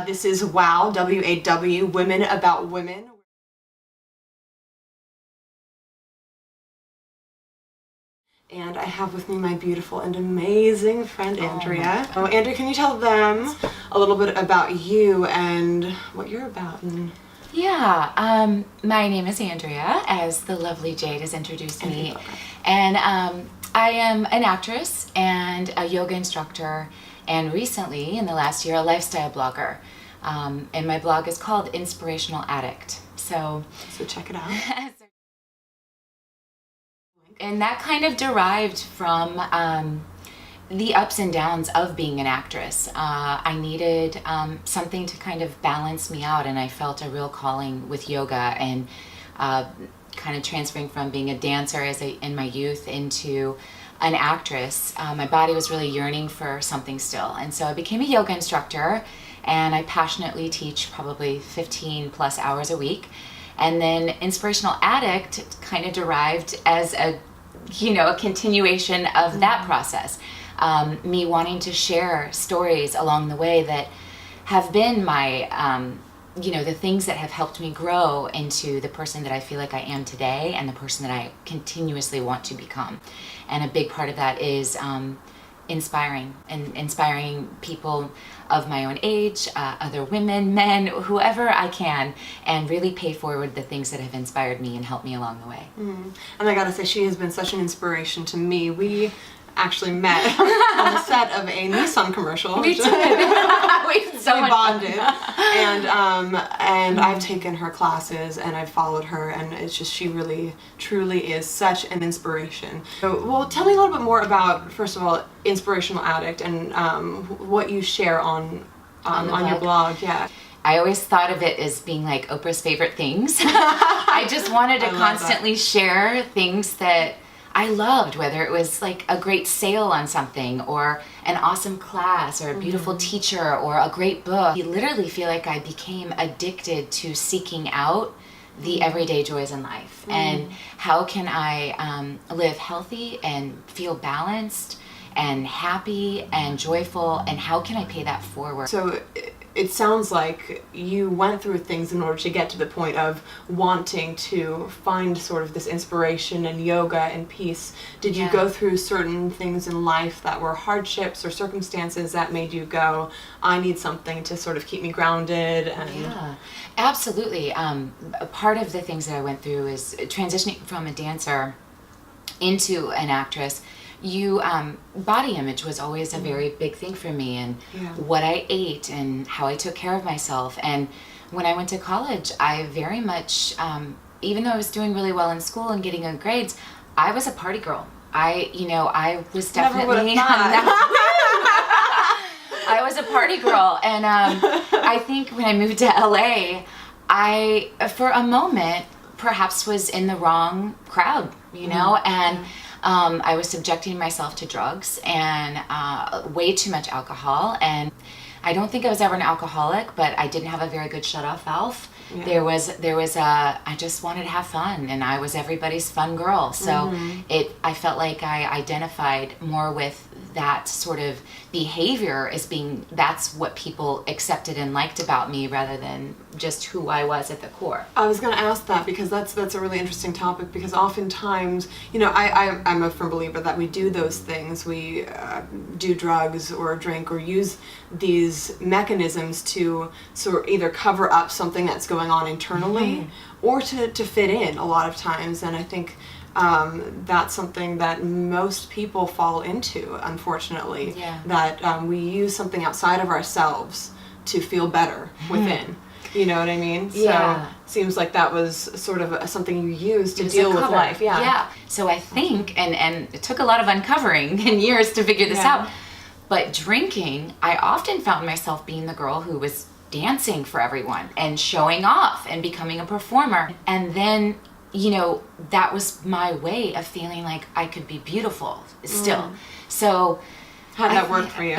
This is WAW, W-A-W, Women About Women. And I have with me my beautiful and amazing friend, Andrea. Oh, Andrea, can you tell them a little bit about you and what you're about? Yeah, my name is Andrea, as the lovely Jade has introduced me. And I am an actress and a yoga instructor, and recently, in the last year, a lifestyle blogger. And my blog is called Inspirational Addict. So check it out. And that kind of derived from the ups and downs of being an actress. I needed something to kind of balance me out, and I felt a real calling with yoga and kind of transferring from being a dancer in my youth into an actress. My body was really yearning for something still, and so I became a yoga instructor, and I passionately teach probably 15 plus hours a week. And then Inspirational Addict kind of derived as a continuation of that process. Me wanting to share stories along the way that have been my, the things that have helped me grow into the person that I feel like I am today and the person that I continuously want to become. And a big part of that is inspiring people of my own age, other women, men, whoever I can, and really pay forward the things that have inspired me and helped me along the way. And I gotta say, she has been such an inspiration to me. We actually met on the set of a Nissan commercial. We did. We bonded, and I've taken her classes and I've followed her, and it's just, she really truly is such an inspiration. So, well, tell me a little bit more about, first of all, Inspirational Addict and what you share on your blog. Yeah. I always thought of it as being like Oprah's favorite things. I just wanted to constantly share things that I loved, whether it was like a great sale on something or an awesome class or a beautiful teacher or a great book. I literally feel like I became addicted to seeking out the everyday joys in life and how can I live healthy and feel balanced and happy and joyful, and how can I pay that forward? So it sounds like you went through things in order to get to the point of wanting to find sort of this inspiration and yoga and peace. Did you go through certain things in life that were hardships or circumstances that made you go, I need something to sort of keep me grounded? Yeah, absolutely. Part of the things that I went through is transitioning from a dancer into an actress. Body image was always a very big thing for me, and what I ate and how I took care of myself. And when I went to college, I very much, even though I was doing really well in school and getting good grades, I was a party girl. I was definitely I was a party girl, and I think when I moved to LA, I, for a moment, perhaps was in the wrong crowd, and I was subjecting myself to drugs and way too much alcohol. And I don't think I was ever an alcoholic, but I didn't have a very good shut-off valve. Yeah. I just wanted to have fun, and I was everybody's fun girl. So I felt like I identified more with that sort of behavior as being, that's what people accepted and liked about me rather than just who I was at the core. I was going to ask that because that's a really interesting topic, because oftentimes, I'm a firm believer that we do those things. We do drugs or drink or use these mechanisms to sort of either cover up something that's going on internally or to fit in a lot of times. And I think that's something that most people fall into, unfortunately, that we use something outside of ourselves to feel better within. You know what I mean? Yeah. So seems like that was sort of something you used to deal with life. Yeah. So I think, and it took a lot of uncovering and years to figure this out, but drinking, I often found myself being the girl who was dancing for everyone and showing off and becoming a performer. And then, that was my way of feeling like I could be beautiful still. So how'd that work for you?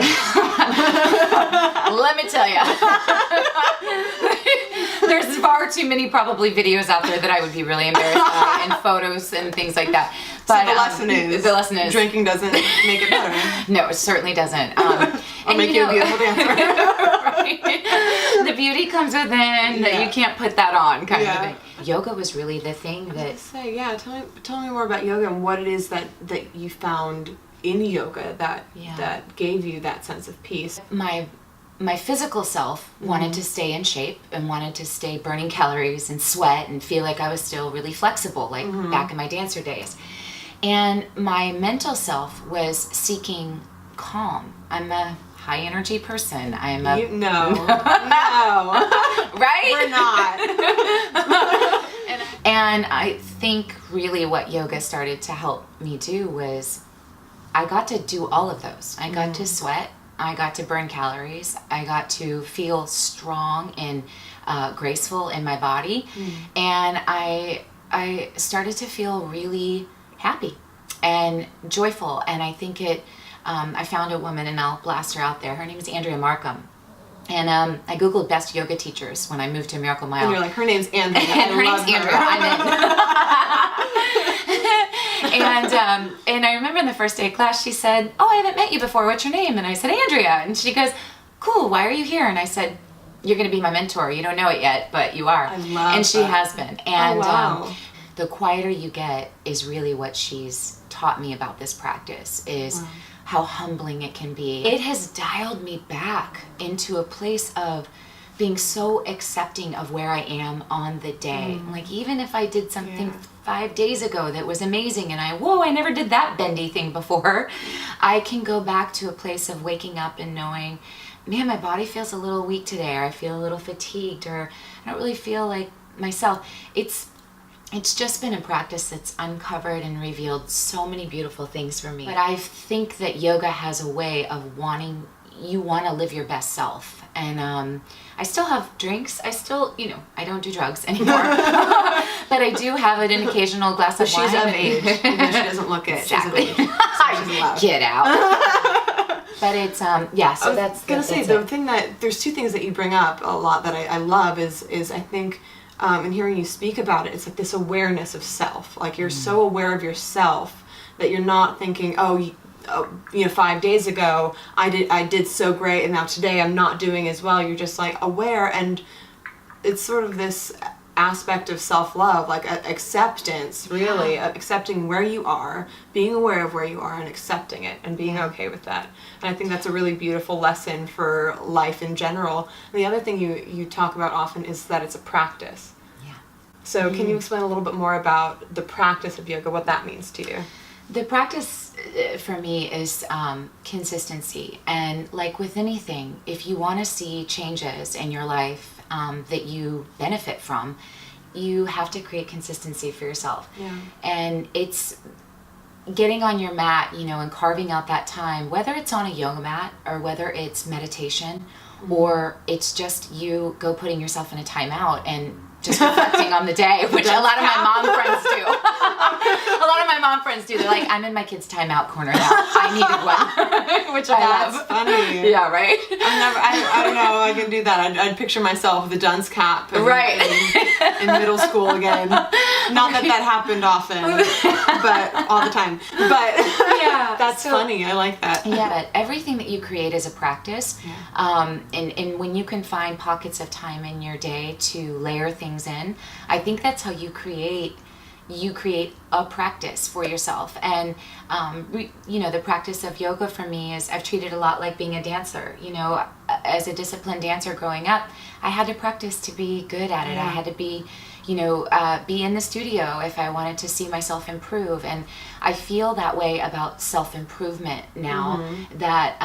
Let me tell you. There's far too many probably videos out there that I would be really embarrassed by, and photos and things like that. But so the lesson is drinking doesn't make it better. No, it certainly doesn't. I'll make you a beautiful dancer. The beauty comes within, that you can't put that on kind of thing. Yoga was really the thing that... Tell me more about yoga and what it is that you found in yoga that gave you that sense of peace. My physical self wanted to stay in shape and wanted to stay burning calories and sweat and feel like I was still really flexible, like back in my dancer days. And my mental self was seeking calm. I'm a high energy person. I'm a... No. Right? We're not. And I think really what yoga started to help me do was I got to do all of those. I got to sweat. I got to burn calories. I got to feel strong and graceful in my body. And I started to feel really happy and joyful. And I think I found a woman, and I'll blast her out there. Her name is Andrea Bogart. And I Googled best yoga teachers when I moved to Miracle Mile. And you're like, her name's Andrea. And her name's Andrea. I'm in. And I remember in the first day of class, she said, "Oh, I haven't met you before. What's your name?" And I said, "Andrea." And she goes, "Cool. Why are you here?" And I said, "You're going to be my mentor. You don't know it yet, but you are." I love And she has been. And wow. The quieter you get is really what she's taught me about this practice, is how humbling it can be. It has dialed me back into a place of being so accepting of where I am on the day. Like, even if I did something 5 days ago that was amazing and I never did that bendy thing before, I can go back to a place of waking up and knowing, man, my body feels a little weak today, or I feel a little fatigued, or I don't really feel like myself. It's just been a practice that's uncovered and revealed so many beautiful things for me. But I think that yoga has a way of you want to live your best self. And I still have drinks. I still, I don't do drugs anymore. But I do have an occasional glass of wine. She's of age. She doesn't look it. Exactly. She's of age. So she's allowed. Get out. But it's, so that's... I was going to say, the thing there's two things that you bring up a lot that I love is I think... and hearing you speak about it, it's like this awareness of self. Like, you're so aware of yourself that you're not thinking, 5 days ago I did so great, and now today I'm not doing as well. You're just like aware, and it's sort of this aspect of self-love, like acceptance, really, accepting where you are, being aware of where you are, and accepting it, and being okay with that. And I think that's a really beautiful lesson for life in general. And the other thing you talk about often is that it's a practice. Yeah. So can you explain a little bit more about the practice of yoga, what that means to you? The practice for me is consistency. And like with anything, if you want to see changes in your life that you benefit from, you have to create consistency for yourself. Yeah. And it's getting on your mat, and carving out that time, whether it's on a yoga mat or whether it's meditation, or it's just you putting yourself in a timeout and just reflecting on the day, which a lot of my mom friends do. A lot of my mom friends do. They're like, I'm in my kid's timeout corner now. I needed one, which I love. That's funny. Yeah, right? I don't know, I can do that. I'd picture myself with a dunce cap in middle school again. Not that happened often, but all the time. But yeah, that's funny. I like that. Yeah, but everything that you create is a practice. Yeah. And when you can find pockets of time in your day to layer things in, I think that's how you create a practice for yourself. And the practice of yoga for me is, I've treated it a lot like being a dancer. As a disciplined dancer growing up, I had to practice to be good at it. I had to be in the studio if I wanted to see myself improve. And I feel that way about self-improvement now, that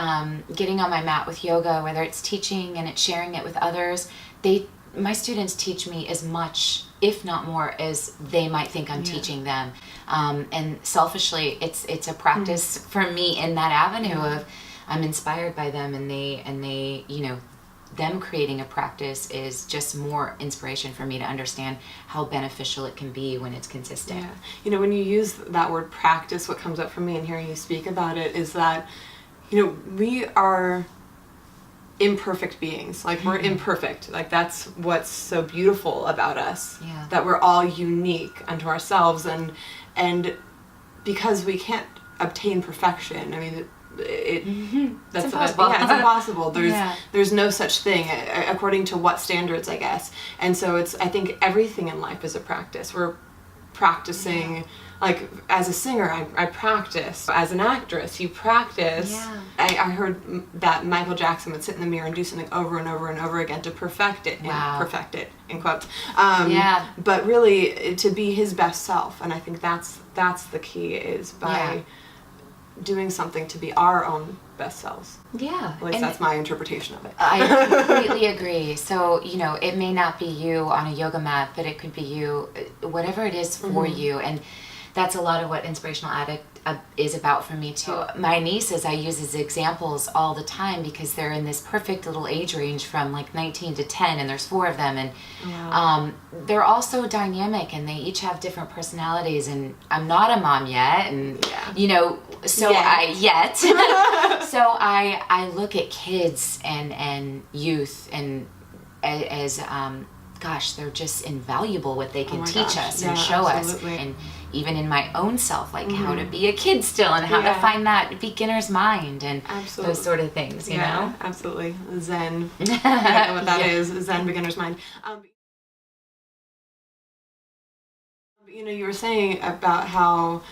getting on my mat with yoga, whether it's teaching and it's sharing it with others, my students teach me as much, if not more, as they might think I'm teaching them. And selfishly, it's a practice for me in that avenue of, I'm inspired by them, and they them creating a practice is just more inspiration for me to understand how beneficial it can be when it's consistent. Yeah. When you use that word practice, what comes up for me in hearing you speak about it is that, we are imperfect beings. Like, we're imperfect. Like, that's what's so beautiful about us. Yeah. That we're all unique unto ourselves, and because we can't obtain perfection, that's impossible. Yeah, it's impossible. Yeah. There's no such thing according to what standards, I guess. And so I think everything in life is a practice. We're practicing, like as a singer, I practice. As an actress, you practice. Yeah. I heard that Michael Jackson would sit in the mirror and do something over and over and over again to perfect it. Wow. Perfect it, in quotes. Yeah. But really, to be his best self, and I think that's the key, is by doing something to be our own best selves. Yeah. At least that's my interpretation of it. I completely agree. So, it may not be you on a yoga mat, but it could be you, whatever it is for you. And that's a lot of what Inspirational Addict is about for me too. My nieces I use as examples all the time because they're in this perfect little age range from like 19 to 10, and there's 4 of them, and they're all so dynamic, and they each have different personalities, and I'm not a mom yet, and so I look at kids and youth and as gosh, they're just invaluable what they can teach us and show absolutely. us. And even in my own self, like how to be a kid still and how to find that beginner's mind and those sort of things, you know? Absolutely. Zen. I don't know what that is, Zen beginner's mind. You were saying about how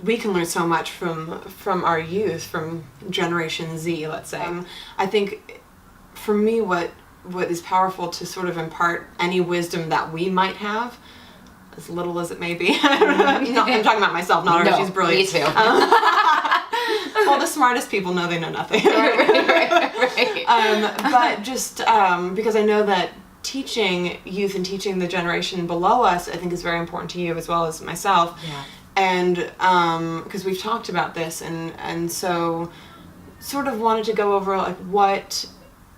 we can learn so much from our youth, from Generation Z, let's say. I think for me what is powerful to sort of impart any wisdom that we might have, as little as it may be. I'm talking about myself, not her. She's brilliant. Me too. Well, the smartest people know they know nothing. Right. But just because I know that teaching youth and teaching the generation below us, I think is very important to you as well as myself. Yeah. And because we've talked about this, and so sort of wanted to go over like what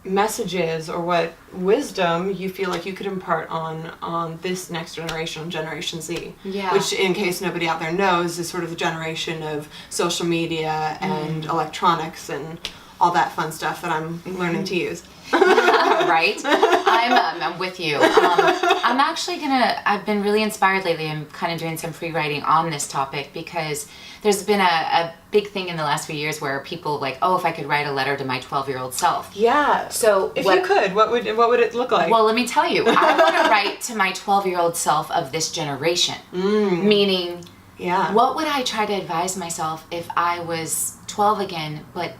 messages or what wisdom you feel like you could impart on this next generation, Generation Z, which, in case nobody out there knows, is sort of the generation of social media and electronics and all that fun stuff that I'm learning to use. Right? I'm with you. I'm actually I've been really inspired lately. I'm kind of doing some free writing on this topic because there's been a big thing in the last few years where people like, if I could write a letter to my 12-year-old self. Yeah. So if you could, what would it look like? Well, let me tell you. I want to write to my 12-year-old self of this generation. Meaning, what would I try to advise myself if I was 12 again, but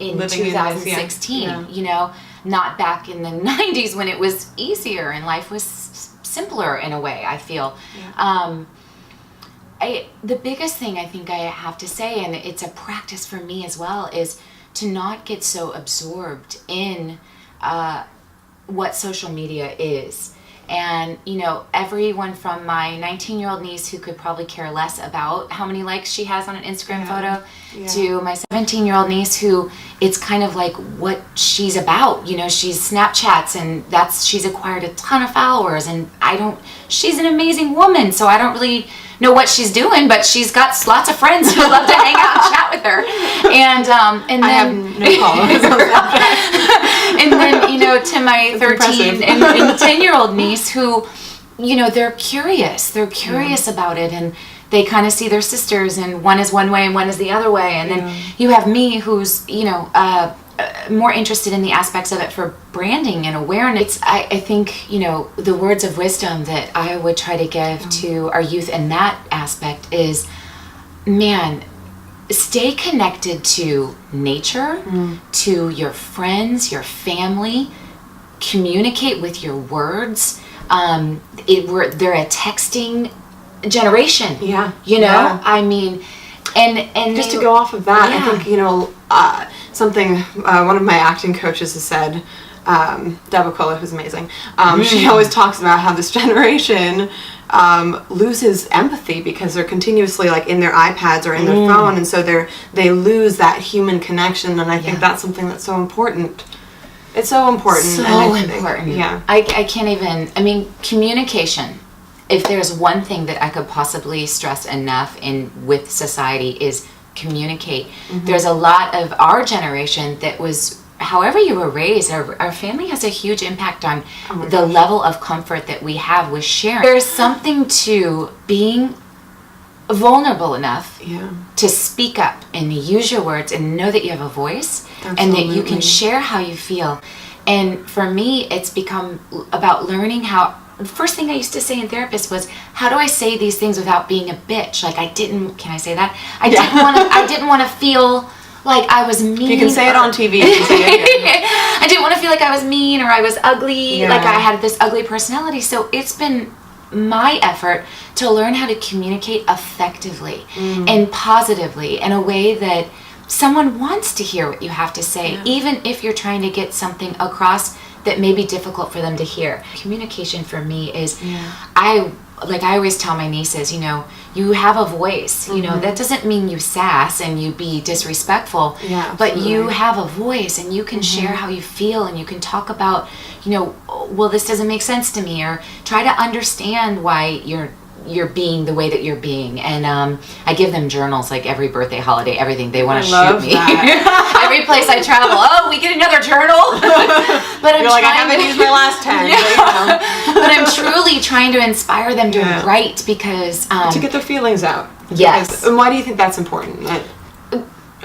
in living 2016, not back in the 90s when it was easier and life was simpler in a way, I feel. The biggest thing I think I have to say, and it's a practice for me as well, is to not get so absorbed in what social media is. And, everyone from my 19-year-old niece who could probably care less about how many likes she has on an Instagram photo to my 17-year-old niece who it's kind of like what she's about. She's Snapchats and she's acquired a ton of followers, and she's an amazing woman, so I don't really know what she's doing, but she's got lots of friends who love to hang out and chat with her. And then I have no followers on Snapchat. And then, to my 13 and 10-year-old niece who, they're curious. They're curious about it, and they kind of see their sisters, and one is one way and one is the other way. And then you have me who's, more interested in the aspects of it for branding and awareness. I think, the words of wisdom that I would try to give to our youth in that aspect is, stay connected to nature, to your friends, your family. Communicate with your words. They're a texting generation. I mean, and just to go off of that, I think something one of my acting coaches has said. Deb O'Cullough, who's amazing. She always talks about how this generation loses empathy because they're continuously like in their iPads or in their phone, and so they lose that human connection. And I think that's something that's so important. It's so important. So important. Yeah. I can't even. I mean, communication. If there's one thing that I could possibly stress enough with society is communicate. There's a lot of our generation that was. However you were raised, our family has a huge impact on the level of comfort that we have with sharing. There's something to being vulnerable enough Yeah. to speak up and use your words and know that you have a voice and that you can Absolutely. share how you feel. And for me, it's become about learning how. The first thing I used to say in therapist was, how do I say these things without being a bitch? Like, can I say that? I didn't want to feel like I was mean. You can say it on TV. You can say it here. I didn't want to feel like I was mean or I was ugly, Yeah. like I had this ugly personality. So it's been my effort to learn how to communicate effectively and positively in a way that someone wants to hear what you have to say, even if you're trying to get something across that may be difficult for them to hear. Communication for me is, I always tell my nieces, you have a voice, that doesn't mean you sass and you be disrespectful, but you have a voice and you can share how you feel and you can talk about, well, this doesn't make sense to me, or try to understand why you're being the way that you're being. And I give them journals like every birthday, holiday, everything. They want to shoot me. Every place I travel, we get another journal. But You're like, I haven't used my last 10. But I'm truly trying to inspire them to write because to get their feelings out. Yes. And why do you think that's important? Or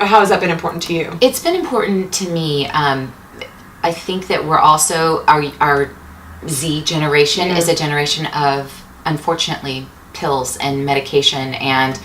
how has that been important to you? It's been important to me. I think that we're also, our Z generation is a generation of, unfortunately, pills and medication and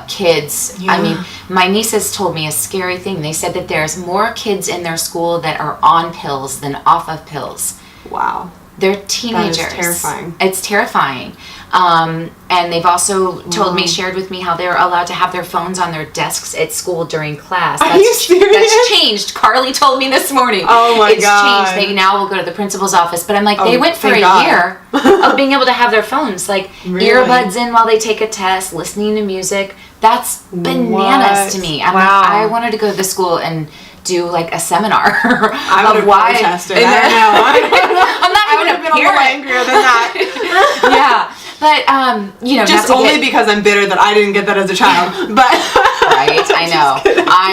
kids. I mean, my nieces told me a scary thing. They said that there's more kids in their school that are on pills than off of pills. Wow. They're teenagers. That is terrifying. It's terrifying. And they've also told me, shared with me how they're allowed to have their phones on their desks at school during class. Are you serious? That's changed. Carly told me this morning. Oh my it's God. Changed. They now will go to the principal's office. But I'm like, they went for a year of being able to have their phones, like earbuds in while they take a test, listening to music. That's bananas to me. I'm like, I wanted to go to the school and do like a seminar of why. Protested. I don't know. I'm not even a little angrier than that. Yeah. But, just only because I'm bitter that I didn't get that as a child. But right, I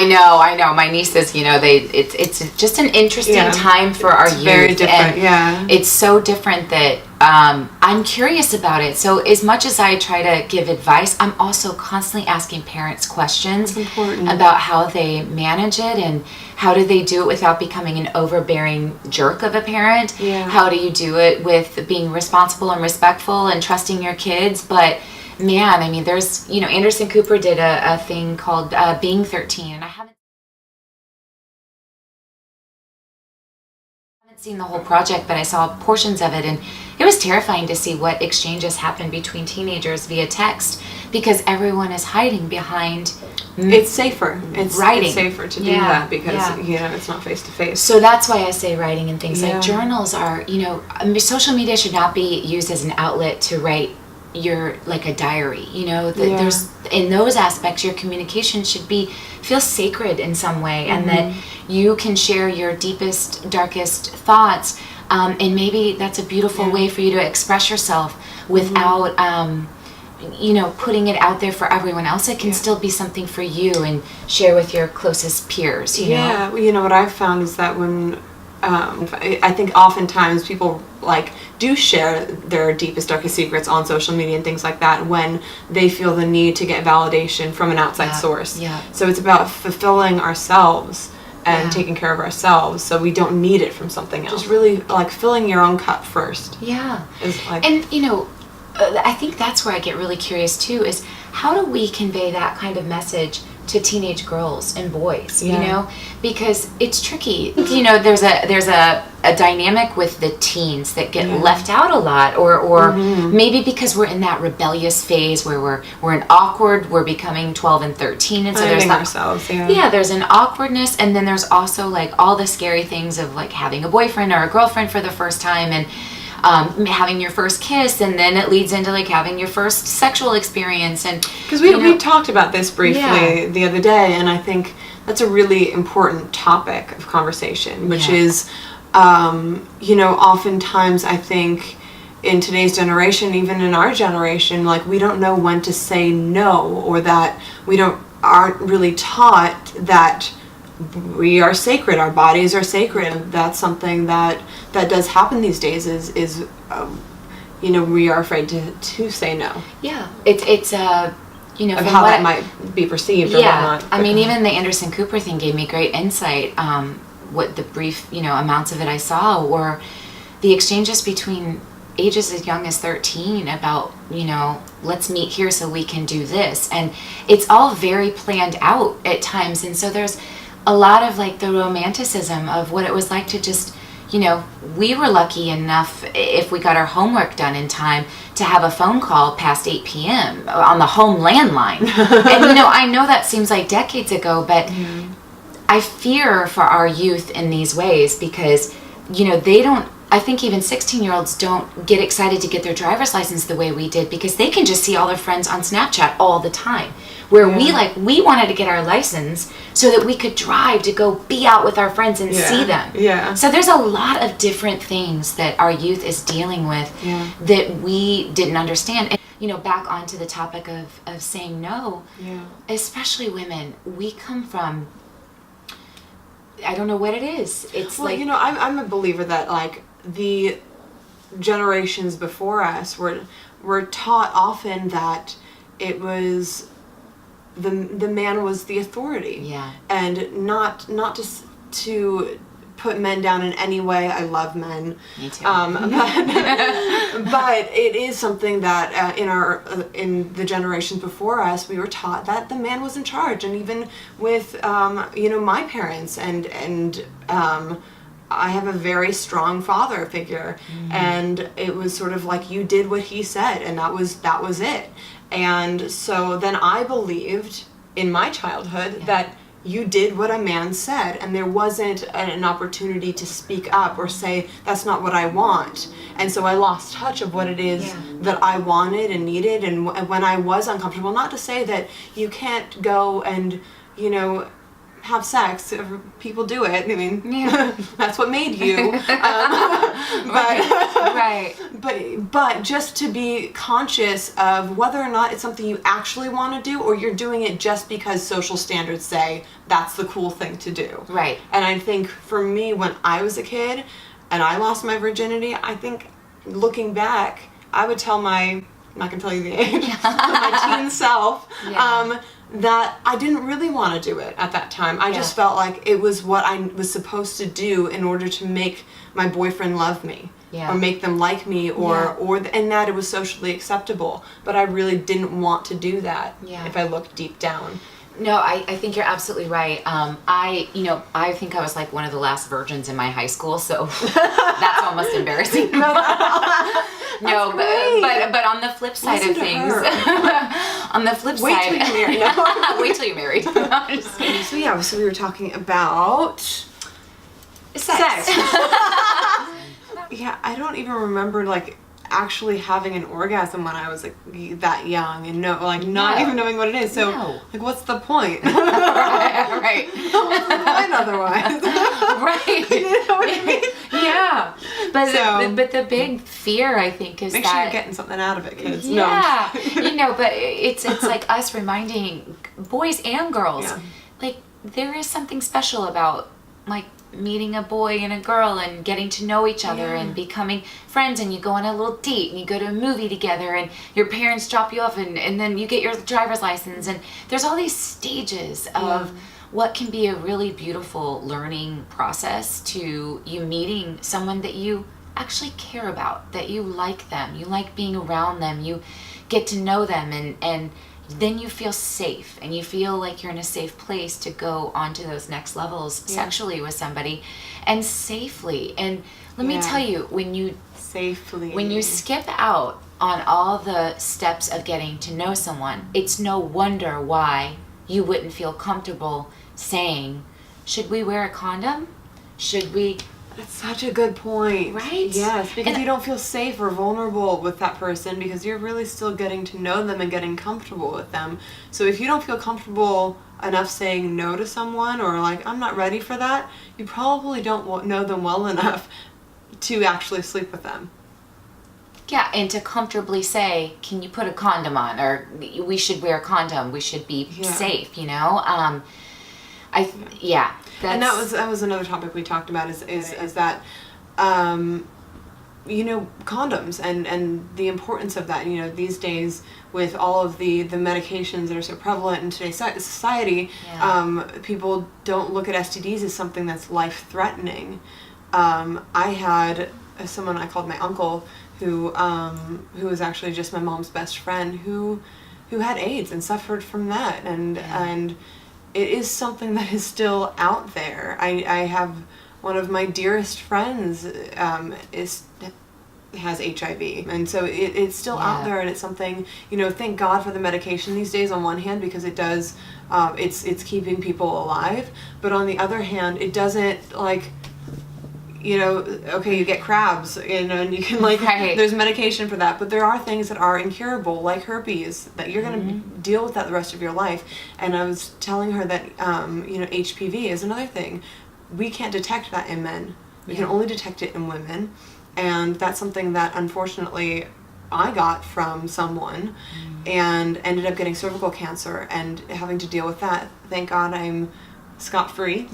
know. My nieces, it's just an interesting time for our youth. Very different, and it's so different that I'm curious about it. So as much as I try to give advice, I'm also constantly asking parents questions about how they manage it and how do they do it without becoming an overbearing jerk of a parent. How do you do it with being responsible and respectful and trusting your kids? But man, I mean, there's, Anderson Cooper did a thing called Being 13, and I haven't seen the whole project, but I saw portions of it, and it was terrifying to see what exchanges happen between teenagers via text, because everyone is hiding behind. It's safer. It's writing. It's safer to do that because it's not face to face. So that's why I say writing and things like journals are. Social media should not be used as an outlet to write like a diary. There's in those aspects, your communication should feel sacred in some way, and that you can share your deepest, darkest thoughts, and maybe that's a beautiful way for you to express yourself without putting it out there for everyone else. It can still be something for you and share with your closest peers. You know? Well, what I've found is that when I think oftentimes people do share their deepest, darkest secrets on social media and things like that when they feel the need to get validation from an outside source. So it's about fulfilling ourselves and taking care of ourselves, so we don't need it from something else. Just really filling your own cup first. And I think that's where I get really curious too, is how do we convey that kind of message to teenage girls and boys, because it's tricky. There's a dynamic with the teens that get left out a lot, or maybe because we're in that rebellious phase where we're becoming 12 and 13, and so there's ourselves. There's an awkwardness, and then there's also all the scary things of having a boyfriend or a girlfriend for the first time, and having your first kiss, and then it leads into having your first sexual experience. And because we talked about this briefly the other day, and I think that's a really important topic of conversation, which is oftentimes I think in today's generation, even in our generation, we don't know when to say no, or that we aren't really taught that we are sacred, our bodies are sacred. That's something that does happen these days, is we are afraid to say no. It's you know, of from how what that might be perceived or yeah, whatnot. I mean, even the Anderson Cooper thing gave me great insight. What the brief, you know, amounts of it I saw were the exchanges between ages as young as 13 about, you know, let's meet here so we can do this. And it's all very planned out at times. And so there's a lot of like the romanticism of what it was like to just, you know, we were lucky enough if we got our homework done in time to have a phone call past 8 p.m. on the home landline. And, you know, I know that seems like decades ago, but I fear for our youth in these ways because, you know, they don't, I think even 16-year-olds don't get excited to get their driver's license the way we did because they can just see all their friends on Snapchat all the time. Where we wanted to get our license so that we could drive to go be out with our friends and see them. Yeah. So there's a lot of different things that our youth is dealing with that we didn't understand. And, you know, back onto the topic of saying no, especially women, we come from, I don't know what it is. It's well, like, you know, I'm a believer that like the generations before us were taught often that it was the man was the authority, and not to put men down in any way. I love men. Me too. But it is something that in the generations before us, we were taught that the man was in charge, and even with you know, my parents and I have a very strong father figure, and it was sort of like you did what he said, and that was it. And so then I believed in my childhood that you did what a man said, and there wasn't an opportunity to speak up or say, that's not what I want. And so I lost touch of what it is that I wanted and needed, and when I was uncomfortable, not to say that you can't go and, you know, have sex. People do it. I mean, that's what made you. But just to be conscious of whether or not it's something you actually want to do, or you're doing it just because social standards say that's the cool thing to do. Right. And I think for me, when I was a kid and I lost my virginity, I think looking back, I would tell I'm not going to tell you the age, my teen self, that I didn't really want to do it at that time. I just felt like it was what I was supposed to do in order to make my boyfriend love me, or make them like me, and that it was socially acceptable. But I really didn't want to do that if I looked deep down. No, I think you're absolutely right. I think I was like one of the last virgins in my high school, so that's almost embarrassing. No, but on the flip side of things, on the flip Wait side, till you're married. No. Wait till you're married. I'm just kidding. So we were talking about sex. I don't even remember like actually having an orgasm when I was like that young, and not even knowing what it is. So like, what's the point? Right. What's the point otherwise? Right. You know what I mean? Yeah. But the big fear, I think, is make that sure you're getting something out of it, kids. Yeah. You know, but it's like us reminding boys and girls, like there is something special about like meeting a boy and a girl and getting to know each other and becoming friends, and you go on a little date and you go to a movie together and your parents drop you off and then you get your driver's license, and there's all these stages of what can be a really beautiful learning process to you meeting someone that you actually care about, that you like them, you like being around them, you get to know them, and then you feel safe and you feel like you're in a safe place to go on to those next levels sexually with somebody and safely. And let me tell you, when you skip out on all the steps of getting to know someone, it's no wonder why you wouldn't feel comfortable saying, should we wear a condom? Should we? That's such a good point. Right? Yes, because you don't feel safe or vulnerable with that person because you're really still getting to know them and getting comfortable with them. So if you don't feel comfortable enough saying no to someone, or like, I'm not ready for that, you probably don't know them well enough to actually sleep with them. Yeah, and to comfortably say, can you put a condom on? Or we should wear a condom. We should be safe, you know? And that was another topic we talked about is that condoms and the importance of that. These days with all of the medications that are so prevalent in today's society, people don't look at STDs as something that's life-threatening. I had someone I called my uncle who was actually just my mom's best friend who had AIDS and suffered from that, and it is something that is still out there. I have one of my dearest friends has HIV, and so it's still out there, and it's something, thank God for the medication these days on one hand, because it does, it's keeping people alive, but on the other hand, it doesn't, okay, you get crabs, and you can there's medication for that, but there are things that are incurable, like herpes, that you're going to deal with that the rest of your life. And I was telling her that, HPV is another thing. We can't detect that in men. We can only detect it in women. And that's something that, unfortunately, I got from someone and ended up getting cervical cancer and having to deal with that. Thank God I'm scot-free.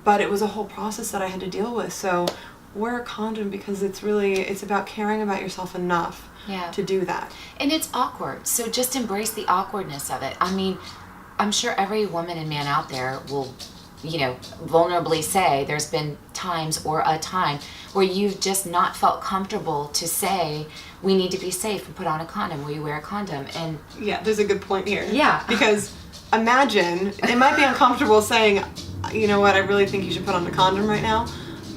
But it was a whole process that I had to deal with. So wear a condom, because it's about caring about yourself enough to do that. And it's awkward. So just embrace the awkwardness of it. I mean, I'm sure every woman and man out there will, vulnerably say there's been times or a time where you've just not felt comfortable to say, we need to be safe and put on a condom, will you wear a condom? And there's a good point here. Yeah. Because imagine, it might be uncomfortable saying, you know what, I really think you should put on a condom right now.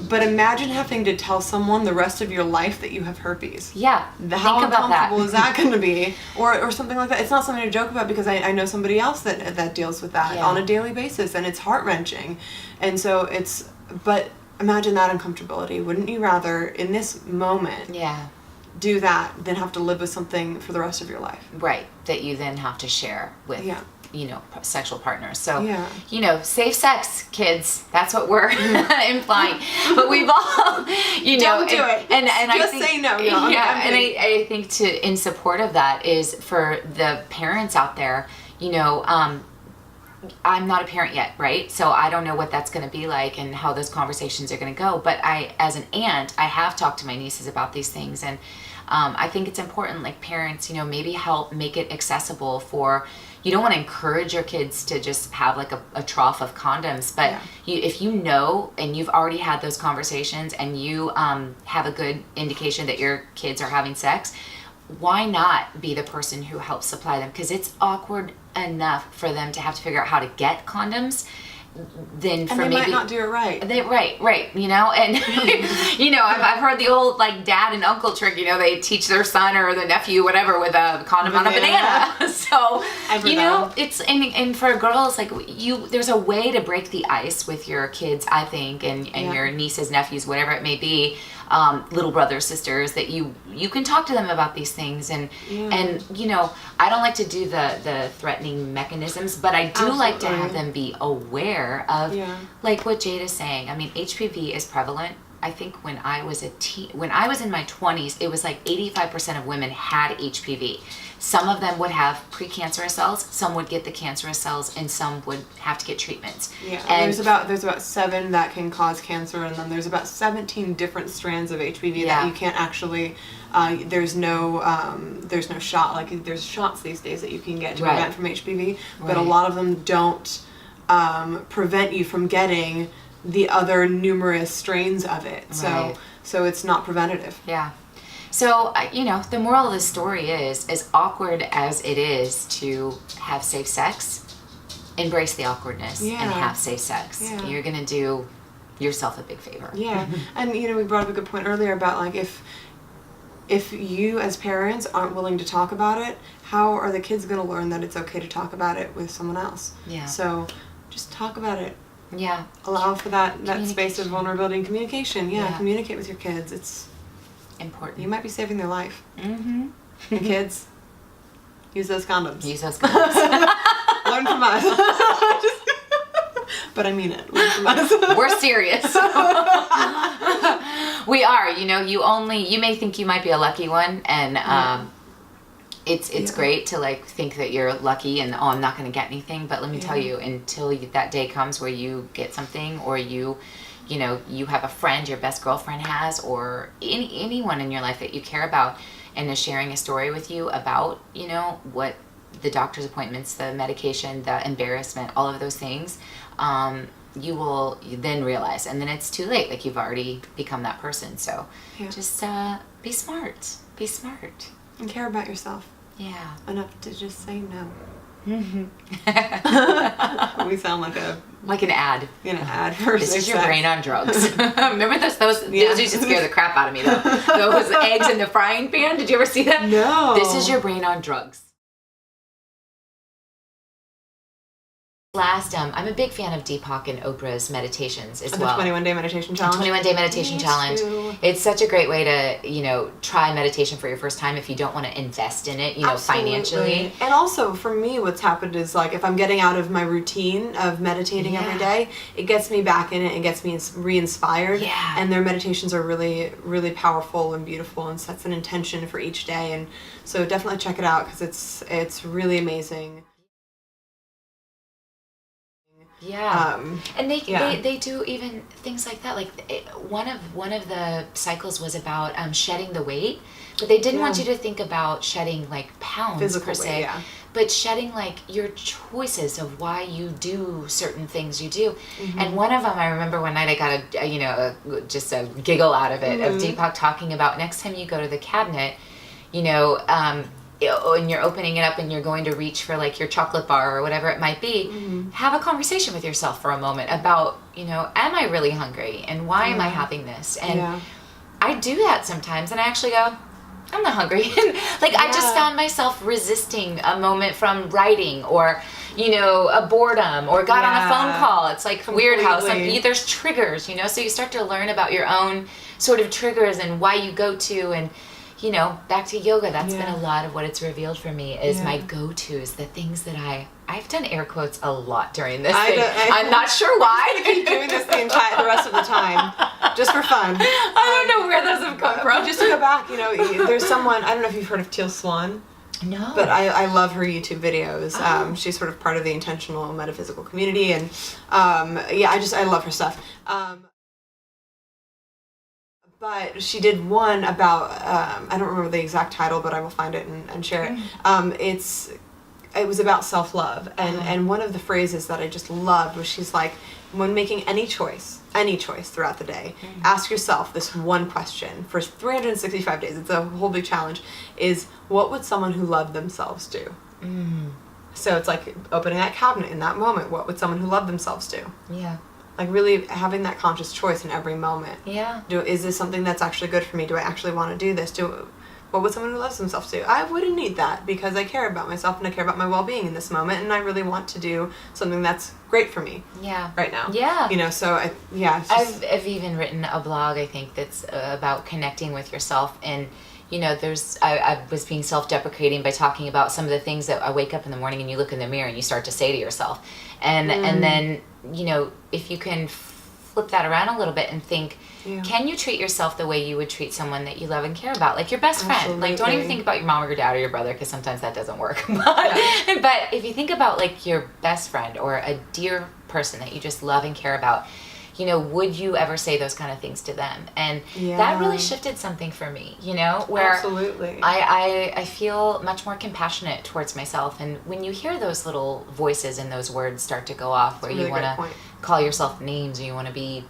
But imagine having to tell someone the rest of your life that you have herpes. Yeah. How uncomfortable is that going to be? Or something like that. It's not something to joke about, because I know somebody else that deals with that on a daily basis, and it's heart-wrenching. And so but imagine that uncomfortability. Wouldn't you rather, in this moment, do that than have to live with something for the rest of your life? Right. That you then have to share with sexual partners. So, safe sex, kids. That's what we're implying. But we've all, don't do it. And just I think, say no. I think in support of that is for the parents out there. I'm not a parent yet, right? So I don't know what that's going to be like and how those conversations are going to go. But as an aunt, I have talked to my nieces about these things, and I think it's important, like parents, maybe help make it accessible for. You don't want to encourage your kids to just have like a trough of condoms, but if you know and you've already had those conversations and you have a good indication that your kids are having sex, why not be the person who helps supply them? Because it's awkward enough for them to have to figure out how to get condoms. Then for and they might not do it right. Right. And I've heard the old dad and uncle trick. They teach their son or the nephew whatever with a condom on a banana. So it's and for girls there's a way to break the ice with your kids, I think, and your nieces, nephews, whatever it may be, little brothers, sisters, that you can talk to them about these things and I don't like to do the threatening mechanisms, but I do like to have them be aware of like what Jade is saying. I mean, HPV is prevalent. I think when I was when I was in my 20s, it was 85% of women had HPV. Some of them would have precancerous cells, some would get the cancerous cells, and some would have to get treatments. Yeah, and there's about 7 that can cause cancer, and then there's about 17 different strands of HPV that you can't actually. There's no shot. There's shots these days that you can get to prevent from HPV, but a lot of them don't prevent you from getting the other numerous strains of it. So it's not preventative. Yeah. So, the moral of the story is, as awkward as it is to have safe sex, embrace the awkwardness and have safe sex. Yeah. You're going to do yourself a big favor. Yeah. And, we brought up a good point earlier about, if you as parents aren't willing to talk about it, how are the kids going to learn that it's okay to talk about it with someone else? Yeah. So, just talk about it. Yeah. Allow for that space of vulnerability and communication. Yeah. Communicate with your kids. It's important. You might be saving their life. Mm-hmm. And kids, use those condoms. Learn from us. But I mean it. Learn from us. We're serious. We are. You may think you might be a lucky one, and it's great to think that you're lucky and I'm not going to get anything. But let me tell you, until that day comes where you get something or you you know, you have a friend your best girlfriend has, or anyone in your life that you care about, and is sharing a story with you about, you know, what the doctor's appointments, the medication, the embarrassment, all of those things, you will then realize, and then it's too late. Like, you've already become that person. So just be smart. Be smart. And care about yourself. Yeah. Enough to just say no. Mm-hmm. We sound like an ad. You know, ad for This is your success. brain on drugs. Remember those used to scare the crap out of me, though. Those eggs in the frying pan. Did you ever see that? No. This is your brain on drugs. Last, I'm a big fan of Deepak and Oprah's meditations as well. The 21-day meditation challenge. 21-day meditation challenge. Too. It's such a great way to, you know, try meditation for your first time if you don't want to invest in it, you know, financially. And also, for me, what's happened is, like, if I'm getting out of my routine of meditating every day, it gets me back in it and gets me re-inspired. Yeah. And their meditations are really, really powerful and beautiful and sets an intention for each day. And so definitely check it out, because it's really amazing. Yeah, and they do even things like that. Like, one of the cycles was about shedding the weight, but they didn't want you to think about shedding like pounds Physical per se, weight, but shedding like your choices of why you do certain things you do. And one of them, I remember one night I got just a giggle out of it, of Deepak talking about next time you go to the cabinet, you know, and you're opening it up and you're going to reach for like your chocolate bar or whatever it might be, have a conversation with yourself for a moment about, you know, am I really hungry and why am I having this? And I do that sometimes, and I actually go, I'm not hungry. Like, I just found myself resisting a moment from writing, or, you know, a boredom, or got on a phone call. It's like weird how there's triggers, you know, so you start to learn about your own sort of triggers and why you go to, and, you know, back to yoga, that's been a lot of what it's revealed for me, is my go-tos, the things that I've done air quotes a lot during this thing. I'm not sure why. I keep doing this the rest of the time, just for fun. I don't know where those have come from. Just to go back, you know, there's someone, I don't know if you've heard of Teal Swan. No. But I love her YouTube videos. She's sort of part of the intentional metaphysical community, and I love her stuff. But she did one about, I don't remember the exact title, but I will find it and share it. It was about self-love. And one of the phrases that I just loved was, she's like, when making any choice throughout the day, ask yourself this one question for 365 days. It's a whole big challenge, is what would someone who loved themselves do? So it's like opening that cabinet in that moment. What would someone who loved themselves do? Yeah. Like, really having that conscious choice in every moment. Yeah. Is this something that's actually good for me? Do I actually want to do this? What would someone who loves themselves do? I wouldn't need that, because I care about myself and I care about my well-being in this moment, and I really want to do something that's great for me. Yeah. Right now. Yeah. You know, so I've even written a blog, I think, that's about connecting with yourself. And, you know, I was being self-deprecating by talking about some of the things that I wake up in the morning and you look in the mirror and you start to say to yourself. And then, you know, if you can flip that around a little bit and think, can you treat yourself the way you would treat someone that you love and care about? Like your best friend. Absolutely. Like, don't even think about your mom or your dad or your brother, because sometimes that doesn't work. But if you think about like your best friend or a dear person that you just love and care about, you know, would you ever say those kind of things to them? And that really shifted something for me, you know, where I feel much more compassionate towards myself. And when you hear those little voices and those words start to go off, where you want to call yourself names, or you want to be,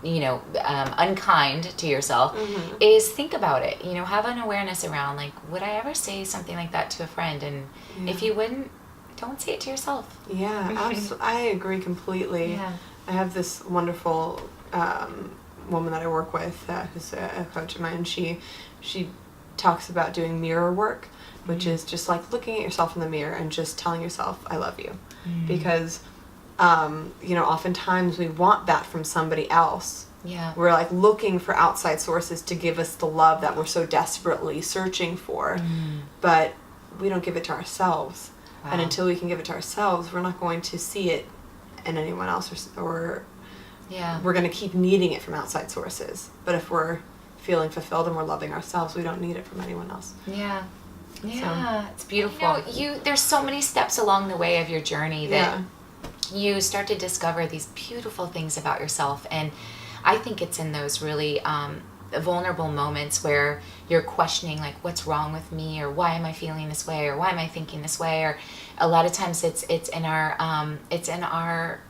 you know, unkind to yourself, is think about it. You know, have an awareness around, like, would I ever say something like that to a friend? And if you wouldn't, don't say it to yourself. Yeah, I agree completely. Yeah. I have this wonderful woman that I work with, who's a coach of mine, and she talks about doing mirror work, which is just like looking at yourself in the mirror and just telling yourself, I love you. Because, you know, oftentimes we want that from somebody else. Yeah. We're like looking for outside sources to give us the love that we're so desperately searching for, but we don't give it to ourselves. Wow. And until we can give it to ourselves, we're not going to see it in anyone else, or we're going to keep needing it from outside sources. But if we're feeling fulfilled and we're loving ourselves, we don't need it from anyone else. Yeah. Yeah, so, it's beautiful. You know, there's so many steps along the way of your journey that you start to discover these beautiful things about yourself. And I think it's in those really vulnerable moments where you're questioning, like, what's wrong with me, or why am I feeling this way, or why am I thinking this way, or a lot of times it's in our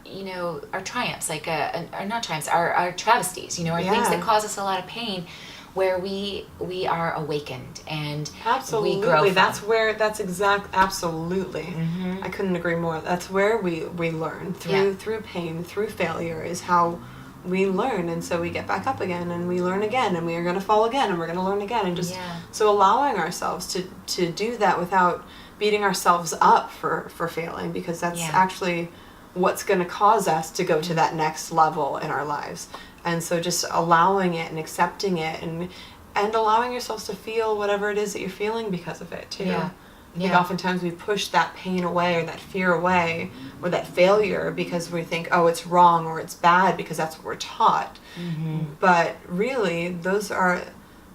you know, our triumphs, like or not triumphs, our travesties, you know, or things that cause us a lot of pain, where we are awakened and absolutely we grow from. Absolutely. I couldn't agree more. That's where we learn through pain, through failure is how we learn, and so we get back up again and we learn again, and we are going to fall again and we're going to learn again, and just so allowing ourselves to do that without beating ourselves up for failing, because that's actually what's going to cause us to go to that next level in our lives. And so just allowing it and accepting it, and allowing yourselves to feel whatever it is that you're feeling because of it too. I think oftentimes we push that pain away, or that fear away, or that failure, because we think, oh, it's wrong or it's bad, because that's what we're taught. But really, those are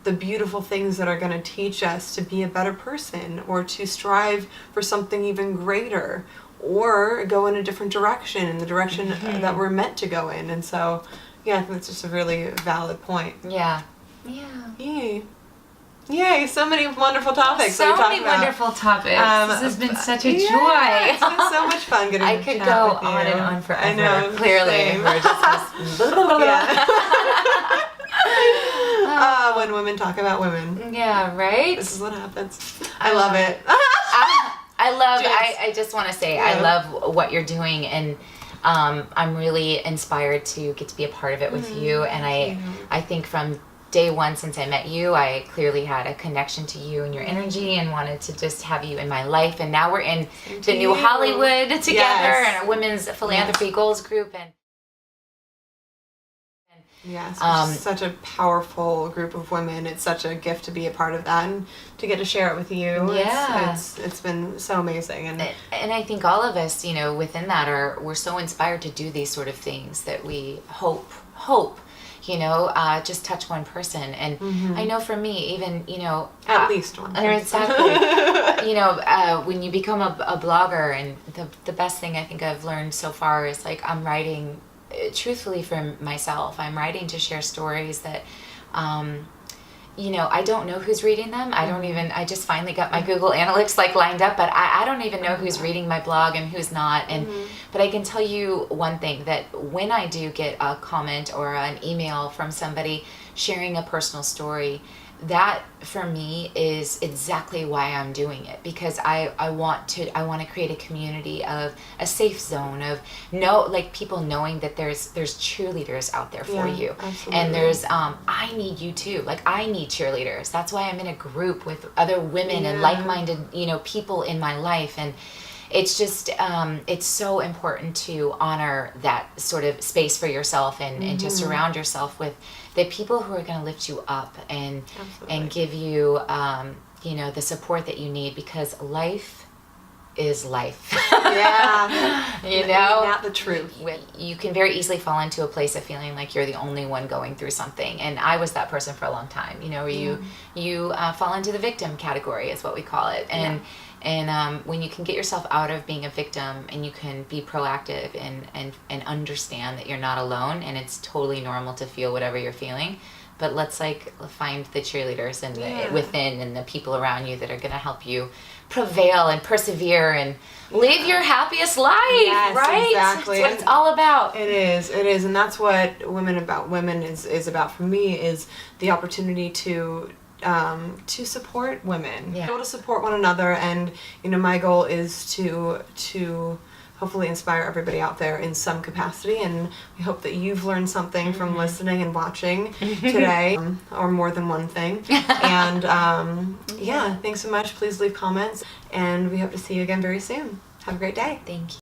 the beautiful things that are going to teach us to be a better person, or to strive for something even greater, or go in a different direction, in the direction that we're meant to go in. And so, I think that's just a really valid point. Yay, so many wonderful topics. So many wonderful topics. This has been such a joy. It's been so much fun getting I could go on and on forever. I know, clearly. We're just when women talk about women. Yeah, right? This is what happens. I love it. I just want to say, I love what you're doing, and I'm really inspired to get to be a part of it with you. And I think from day one, since I met you, I clearly had a connection to you and your energy, and wanted to just have you in my life. And now we're in the new Hollywood together, and a women's philanthropy goals group. And it's such a powerful group of women. It's such a gift to be a part of that, and to get to share it with you. It's been so amazing. And I think all of us, you know, within that we're so inspired to do these sort of things that we hope, you know, just touch one person. And I know for me, even, you know, at least one. Exactly. You know, when you become a blogger, and the best thing I think I've learned so far is, like, I'm writing truthfully for myself. I'm writing to share stories that, you know, I don't know who's reading them. I just finally got my Google Analytics lined up, but I don't even know who's reading my blog and who's not. And but I can tell you one thing, that when I do get a comment or an email from somebody sharing a personal story, that for me is exactly why I'm doing it, because I want to create a community of a safe zone of people knowing that there's cheerleaders out there for you. Absolutely. And there's I need you too. Like, I need cheerleaders. That's why I'm in a group with other women and like-minded, you know, people in my life. And it's just it's so important to honor that sort of space for yourself, and to surround yourself with the people who are going to lift you up and give you you know, the support that you need, because life is life. You know, not the truth. You can very easily fall into a place of feeling like you're the only one going through something, and I was that person for a long time. You know, where you fall into the victim category, is what we call it, and when you can get yourself out of being a victim, and you can be proactive and understand that you're not alone, and it's totally normal to feel whatever you're feeling, but let's find the cheerleaders and within, and the people around you that are going to help you prevail and persevere and live your happiest life. Right? Exactly. That's what it's all about. It is, and that's what Women About Women is about for me, is the opportunity to support women, able to support one another. And, you know, my goal is to hopefully inspire everybody out there in some capacity, and we hope that you've learned something from listening and watching today, or more than one thing. And thanks so much. Please leave comments, and we hope to see you again very soon. Have a great day. Thank you.